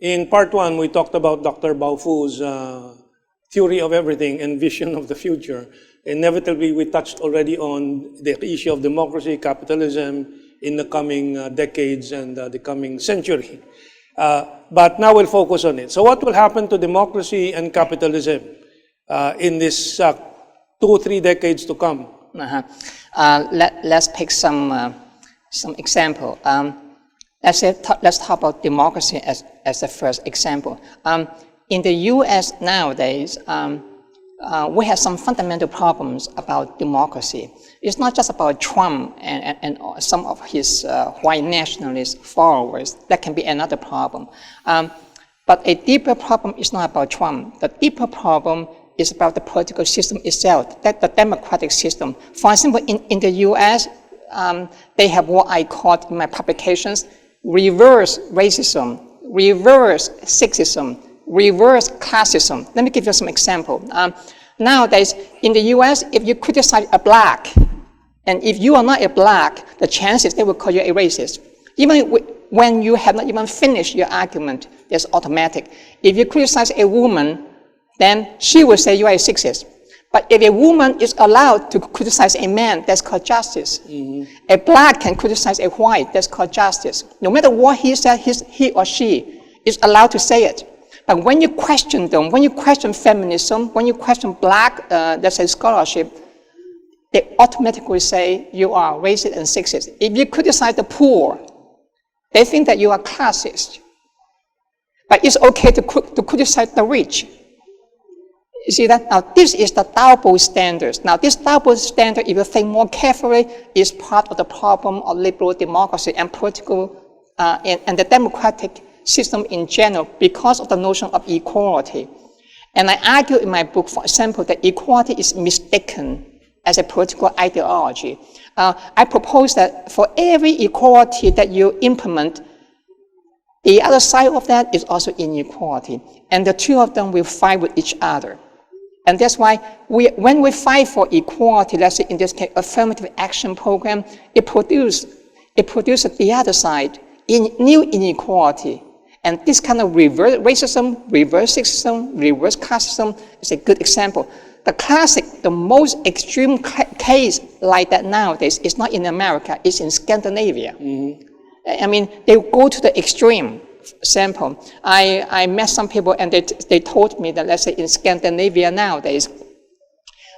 In part one, we talked about Dr. Baofu's theory of everything and vision of the future. Inevitably, we touched already on the issue of democracy, capitalism in the coming decades and the coming century. But now we'll focus on it. So what will happen to democracy and capitalism in this 2 or 3 decades to come? Let's pick some example. Let's talk about democracy as the first example. In the U.S. nowadays, we have some fundamental problems about democracy. It's not just about Trump and some of his white nationalist followers. That can be another problem. But a deeper problem is not about Trump. The deeper problem is about the political system itself, the democratic system. For example, in the U.S., they have what I call in my publications reverse racism, reverse sexism, reverse classism. Let me give you some example. Nowadays, in the U.S., if you criticize a black, and if you are not a black, the chances they will call you a racist. Even when you have not even finished your argument, it's automatic. If you criticize a woman, then she will say you are a sexist. But if a woman is allowed to criticize a man, that's called justice. A black can criticize a white, that's called justice. No matter what he said, he or she is allowed to say it. But when you question them, when you question feminism, when you question black, that's a scholarship, they automatically say you are racist and sexist. If you criticize the poor, they think that you are classist. But it's okay to criticize the rich. You see that? Now, this is the double standards. Now, this double standard, if you think more carefully, is part of the problem of liberal democracy and political and the democratic system in general because of the notion of equality. And I argue in my book, for example, that equality is mistaken as a political ideology. I propose that for every equality that you implement, the other side of that is also inequality. And the two of them will fight with each other. And that's why when we fight for equality, let's say in this case, affirmative action program, it produces the other side in new inequality. And this kind of reverse racism, reverse sexism, reverse classism is a good example. The classic, the most extreme case like that nowadays is not in America, it's in Scandinavia. I mean, they go to the extreme. Example, I met some people and they told me that, let's say in Scandinavia nowadays,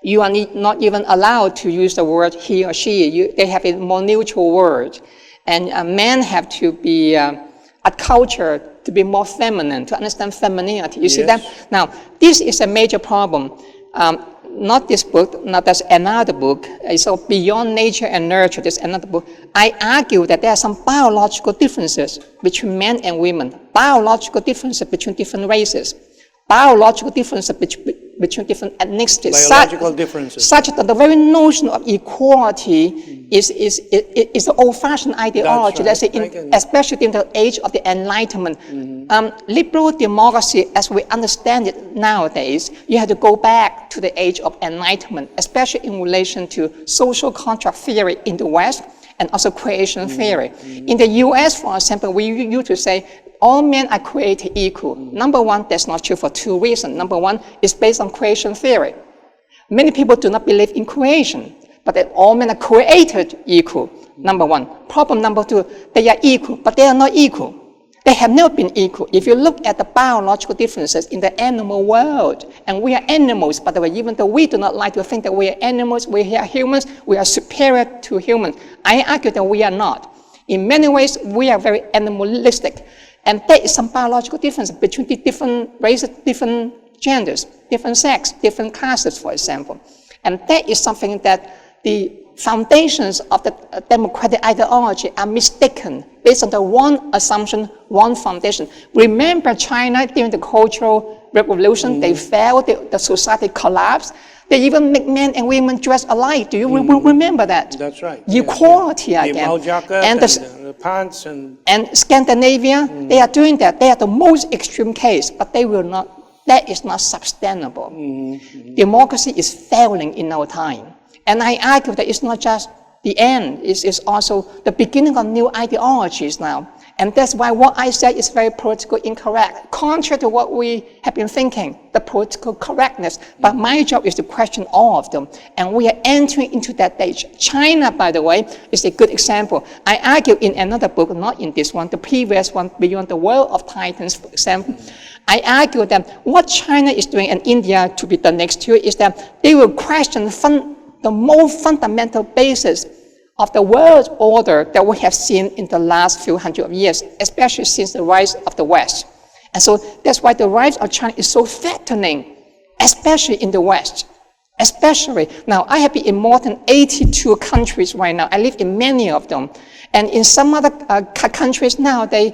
you are not even allowed to use the word he or she. They have a more neutral word. And men have to be acculturated to be more feminine, to understand femininity. You see that? Now, this is a major problem. Not this book, not that's another book. So Beyond Nature and Nurture, there's another book. I argue that there are some biological differences between men and women, biological differences between different races, biological differences between different ethnicities. Biological differences. Such that the very notion of equality is an old-fashioned ideology, let's say, especially in the age of the Enlightenment. Liberal democracy, as we understand it nowadays, you have to go back to the age of Enlightenment, especially in relation to social contract theory in the West and also creation theory. In the US, for example, we used to say all men are created equal. Number one, that's not true for 2 reasons. Number one, it's based on creation theory. Many people do not believe in creation, but that all men are created equal. Number one. Problem number 2, they are equal, but they are not equal. They have never been equal. If you look at the biological differences in the animal world, and we are animals, by the way, even though we do not like to think that we are animals, we are humans, we are superior to humans. I argue that we are not. In many ways, we are very animalistic. And there is some biological difference between the different races, different genders, different sex, different classes, for example. And that is something that the foundations of the democratic ideology are mistaken based on the one assumption, one foundation. Remember China during the Cultural Revolution, they fell, the society collapsed. They even make men and women dress alike. Do you remember that? That's right. Equality again. And the pants and Scandinavia, they are doing that. They are the most extreme case, but they will not. That is not sustainable. Democracy is failing in our time. And I argue that it's not just the end, it's also the beginning of new ideologies now. And that's why what I said is very politically incorrect, contrary to what we have been thinking, the political correctness. But my job is to question all of them. And we are entering into that age. China, by the way, is a good example. I argue in another book, not in this one, the previous one, Beyond the World of Titans, for example, I argue that what China is doing and India to be the next two is that they will question the most fundamental basis of the world order that we have seen in the last few hundred of years, especially since the rise of the West. And so that's why the rise of China is so threatening, especially in the West. Especially, now I have been in more than 82 countries right now. I live in many of them. And in some other countries now, they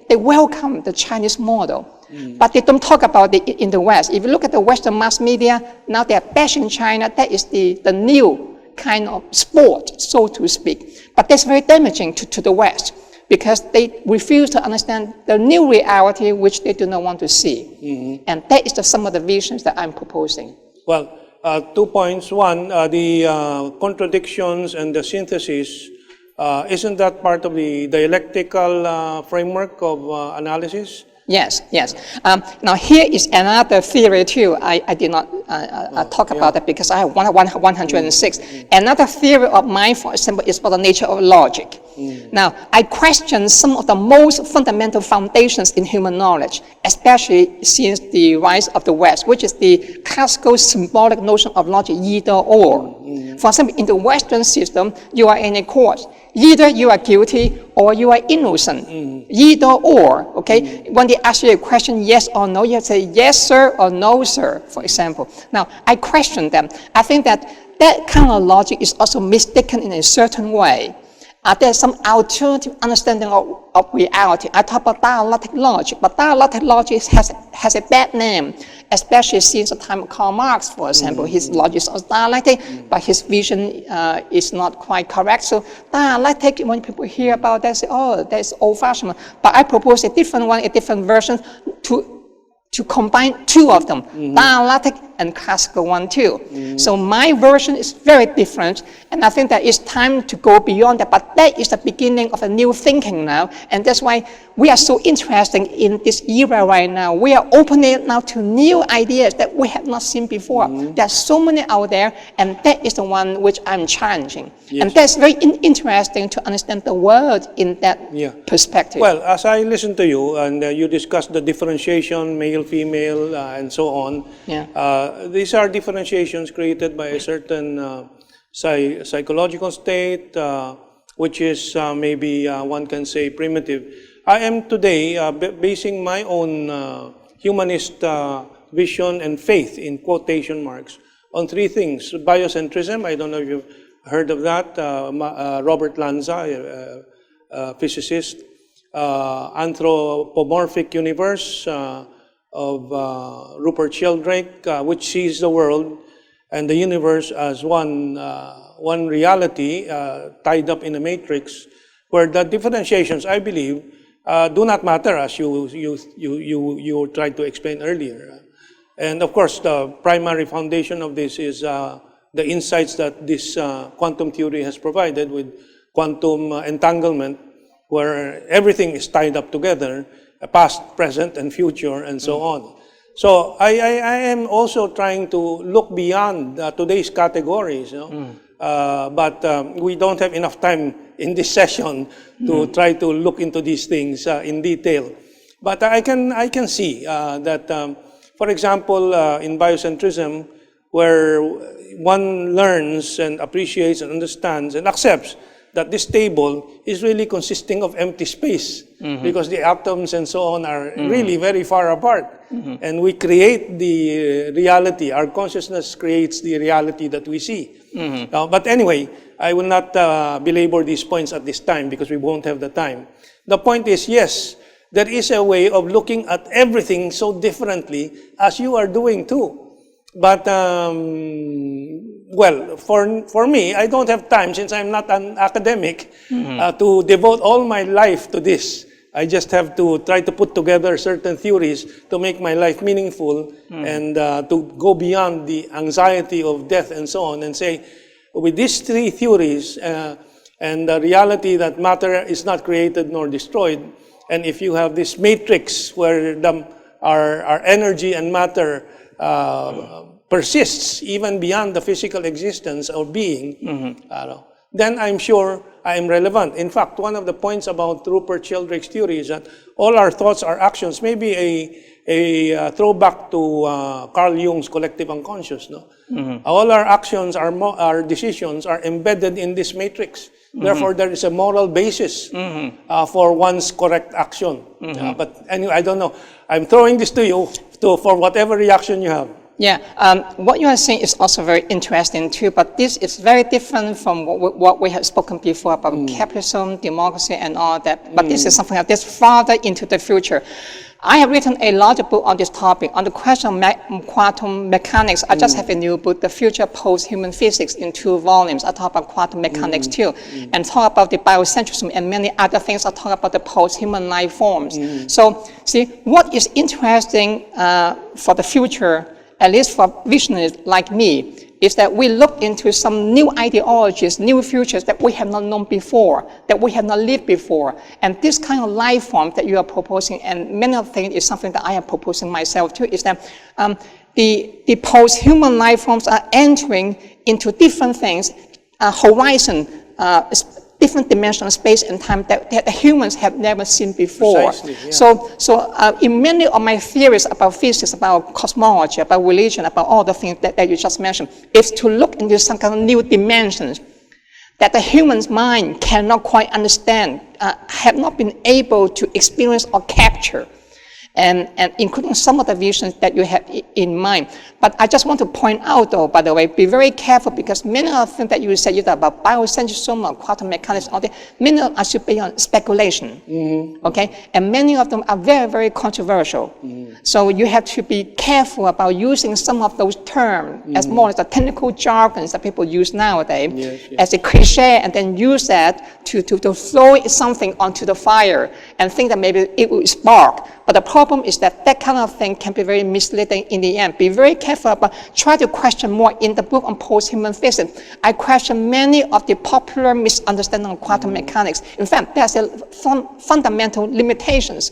welcome the Chinese model. But they don't talk about it in the West. If you look at the Western mass media, now they are bashing China. That is the new kind of sport, so to speak. But that's very damaging to the West because they refuse to understand the new reality which they do not want to see. And that is some of the visions that I'm proposing. Well, 2 points. One, the contradictions and the synthesis, isn't that part of the dialectical framework of analysis? Yes, yes. Now here is another theory too. I did not talk about that because I have 106. Another theory of mine, for example, is about the nature of logic. Now, I question some of the most fundamental foundations in human knowledge, especially since the rise of the West, which is the classical symbolic notion of logic, either or. For example, in the Western system, you are in a court. Either you are guilty or you are innocent. Either or, okay? When they ask you a question, yes or no, you have to say yes, sir, or no, sir, for example. Now, I question them. I think that kind of logic is also mistaken in a certain way. There's some alternative understanding of reality. I talk about dialectic logic, but dialectic logic has a bad name, especially since the time of Karl Marx, for example. His logic is dialectic, but his vision is not quite correct. So dialectic, when people hear about that, say, oh, that's old-fashioned. But I propose a different one, a different version to combine two of them, dialectic and classical one too. So my version is very different, and I think that it's time to go beyond that, but that is the beginning of a new thinking now, and that's why we are so interested in this era right now. We are opening now to new ideas that we have not seen before. There are so many out there, and that is the one which I'm challenging. Yes. And that's very interesting to understand the world in that perspective. Well, as I listen to you, and you discuss the differentiation, male, female, and so on, these are differentiations created by a certain psychological state, which is maybe one can say primitive. I am today basing my own humanist vision and faith, in quotation marks, on three things. Biocentrism, I don't know if you've heard of that, Robert Lanza, a physicist. Anthropomorphic universe of Rupert Sheldrake, which sees the world and the universe as one reality tied up in a matrix, where the differentiations, I believe, do not matter, as you tried to explain earlier. And of course, the primary foundation of this is the insights that this quantum theory has provided with quantum entanglement, where everything is tied up together, past, present, and future, and so on. So I am also trying to look beyond today's categories, but we don't have enough time in this session to try to look into these things in detail. But I can see that, for example, in biocentrism, where one learns and appreciates and understands and accepts that this table is really consisting of empty space, because the atoms and so on are really very far apart. And we create the reality. Our consciousness creates the reality that we see. But anyway, I will not belabor these points at this time because we won't have the time. The point is, yes, there is a way of looking at everything so differently as you are doing too. But, well, for me, I don't have time, since I'm not an academic, to devote all my life to this. I just have to try to put together certain theories to make my life meaningful and to go beyond the anxiety of death and so on, and say, with these three theories and the reality that matter is not created nor destroyed, And if you have this matrix where our energy and matter persists even beyond the physical existence or being, then I'm sure I am relevant. In fact, one of the points about Rupert Sheldrake's theory is that all our thoughts, our actions, maybe a throwback to Carl Jung's collective unconscious. No? All our actions, our decisions are embedded in this matrix. Therefore, there is a moral basis for one's correct action. But anyway, I don't know. I'm throwing this to you for whatever reaction you have. Yeah, what you are saying is also very interesting too, but this is very different from what we have spoken before about capitalism, democracy, and all that. But this is something that's farther into the future. I have written a larger book on this topic. On the question of quantum mechanics, I just have a new book, The Future Post-Human Physics, in 2 volumes. I talk about quantum mechanics too, and talk about the biocentrism and many other things. I talk about the post-human life forms. So, see, what is interesting for the future, at least for visionaries like me, is that we look into some new ideologies, new futures that we have not known before, that we have not lived before. And this kind of life form that you are proposing, and many of the things is something that I am proposing myself too, is that the post-human life forms are entering into different things, horizon, different dimensional space and time that humans have never seen before. Precisely, yeah. So in many of my theories about physics, about cosmology, about religion, about all the things that you just mentioned, is to look into some kind of new dimensions that the human's mind cannot quite understand, have not been able to experience or capture. And including some of the visions that you have in mind. But I just want to point out, though, by the way, be very careful, because many of the things that you said about biocentrism or quantum mechanics, all that, many of them are based on speculation, okay? And many of them are very, very controversial. So you have to be careful about using some of those terms as more as the technical jargons that people use nowadays as a cliche, and then use that to throw something onto the fire and think that maybe it will spark. But the problem is that that kind of thing can be very misleading in the end. Be very careful about, try to question more. In the book on post-human physics, I question many of the popular misunderstanding of quantum mechanics. In fact, there's fundamental limitations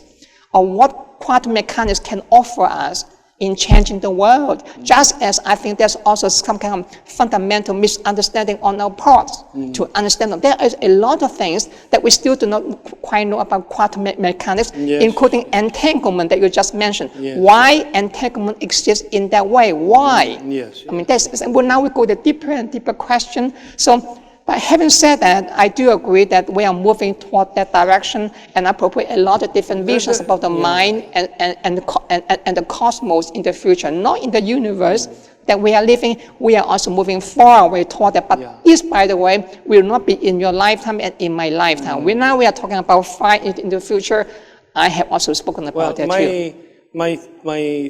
of what quantum mechanics can offer us in changing the world, just as I think there's also some kind of fundamental misunderstanding on our parts to understand them. There is a lot of things that we still do not quite know about quantum mechanics, including entanglement that you just mentioned. Why entanglement exists in that way? Why? I mean, well, now we go to deeper and deeper question. So, but having said that, I do agree that we are moving toward that direction, and I propose a lot of different visions about the mind and the cosmos in the future, not in the universe that we are living. We are also moving far away toward that. But this, by the way, will not be in your lifetime and in my lifetime. Now we are talking about far in the future. I have also spoken about that too. My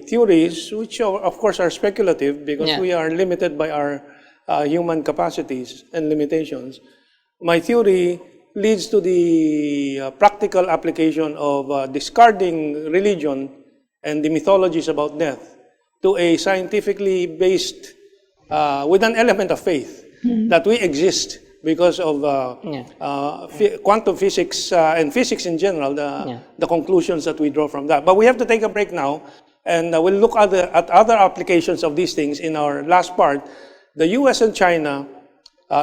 theories, which of course are speculative because we are limited by our human capacities and limitations. My theory leads to the practical application of discarding religion and the mythologies about death to a scientifically based, with an element of faith, that we exist because of quantum physics and physics in general, the conclusions that we draw from that. But we have to take a break now, and we'll look at other applications of these things in our last part, the US and China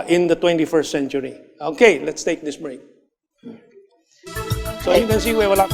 in the 21st century. Okay, let's take this break. So you can see wala